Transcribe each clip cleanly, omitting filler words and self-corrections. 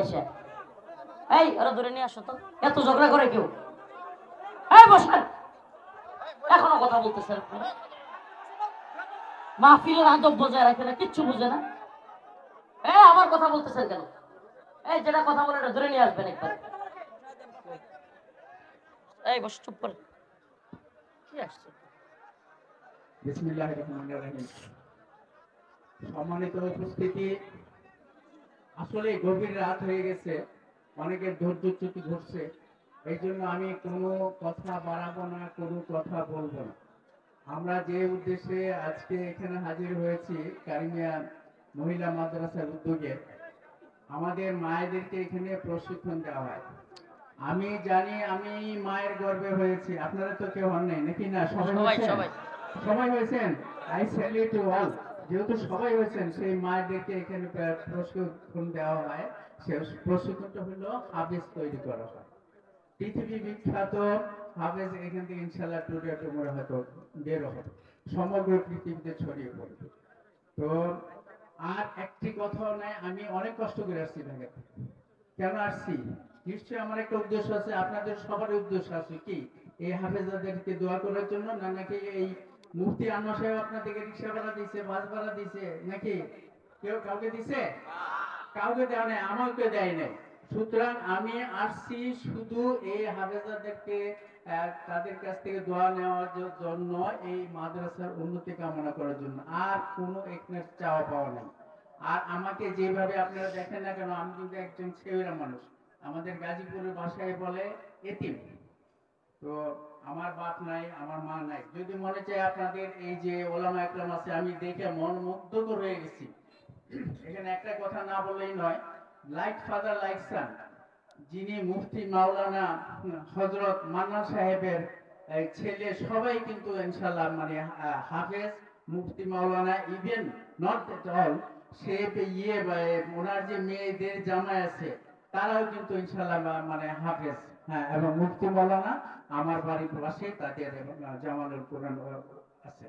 এসে এই ওরা ধরে নিয়ে আসো তো, এত ঝগড়া করে কেউ? এই বসেন, এখনো কথা বলতেছেন আপনারা? মাহফিলের আদব বজায় রাখে না, কিচ্ছু বুঝে না। আমার কথা বলতেছেন কেন? এই যেটা কথা বলে এটা ধরে নিয়ে আসবেন একবার। এই বস, চুপ করে। কি আসছে? বিসমিল্লাহির রহমানির রহিম। সম্মানিত উপস্থিতি, আসলে গভীর রাত হয়ে গেছে, অনেকের ধৈর্যচ্যুতি ঘটছে। এই জন্য আমি কোনো কথা বাড়াবো না, কোনো কথা বলবো না। আমরা যে উদ্দেশ্যে আজকে এখানে হাজির হয়েছি, কারিমিয়া মহিলা মাদ্রাসার উদ্যোগে আমাদের মায়েদেরকে এখানে প্রশিক্ষণ দেওয়া হয়। আমি জানি আমি মায়ের গর্বে হয়েছি, আপনারা তো কেউ হন নাই নাকি? না, সবাই হয়েছেন? সবাই হয়েছেন। I salute to all. যেহেতু সবাই হয়েছেন, সেই মায়েদেরকে এখানে প্রশিক্ষণ দেওয়া হয়। সে প্রশিক্ষণটা হলো হাফেজ তৈরি করা হয়। পৃথিবী বিখ্যাত হাফেজ এখান থেকে ইনশাল্লাহ টুডে টুমোরে হয়তো বের হবে, সমগ্র পৃথিবীতে ছড়িয়ে পড়বে। তো আর একটি কথাও নাই, আমি অনেক কষ্ট করে আসছি ঢাকা থেকে। কেন আসছি? নিশ্চয়ই আমার একটা উদ্দেশ্য আছে, আপনাদের সবার উদ্দেশ্য আছে। কি? এই হাফেজাদেরকে দোয়া করার জন্য, না নাকি এই মুফতি আনোয়ার সাহেব আপনাদেরকে রিক্সা ভাড়া দিছে, বাস ভাড়া দিছে নাকি? কেউ কাউকে দিছে? কাউকে দেওয়া নাই, আমাকে দেয় নাই। সুতরাং আমি আসছি শুধু এই হাফেজাদেরকে তাদের কাছ থেকে দোয়া নেওয়ার জন্য, এই মাদ্রাসার উন্নতি কামনা করার জন্য। আর কোনো এখানে চাওয়া পাওয়া নাই। আর আমাকে যেভাবে আপনারা দেখেন না কেন, আমি কিন্তু একজন ছেলেরা মানুষ। আমাদের গাজীপুরের ভাষায় বলে এতিম। তো আমার বাপ নাই, আমার মা নাই। যদি মনে চায় আপনাদের এই যে ওলামা একরাম আছে, আমি দেখে মন মুগ্ধ হয়ে গেছি। এখানে একটা কথা না বললেই নয়, লাইক ফাদার লাইক সান, যিনি মুফতি মাওলানা হযরত মান্নান সাহেবের ছেলে, সবাই কিন্তু ইনশাআল্লাহ মানে হাফেজ। মুফতি মাওলানা ইভেন নট এট অল, সে ওনার যে মেয়েদের জামাই আছে, তারাও কিন্তু ইনশাআল্লাহ মানে হাফেজ। হ্যাঁ, এবং মুফতি মাওলানা আমার বাড়ির পাশে, তাদের জামানুল কোরআন আছে।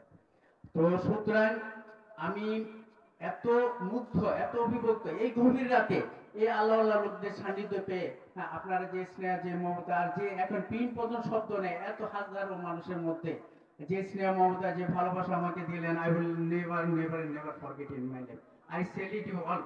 তো সুতরাং আমি এত মুগ্ধ, এত অভিভূত এই গভীর রাতে, এই আল্লাহ লোকদের সান্নিধ্য পেয়ে। হ্যাঁ, আপনারা যে স্নেহ, যে মমতা, যে এখন পিন পর্যন্ত শব্দ নেই, এত হাজারো মানুষের মধ্যে যে স্নেহ মমতা, যে ভালোবাসা আমাকে দিলেন, I will never never never forget in my life. I salute you all.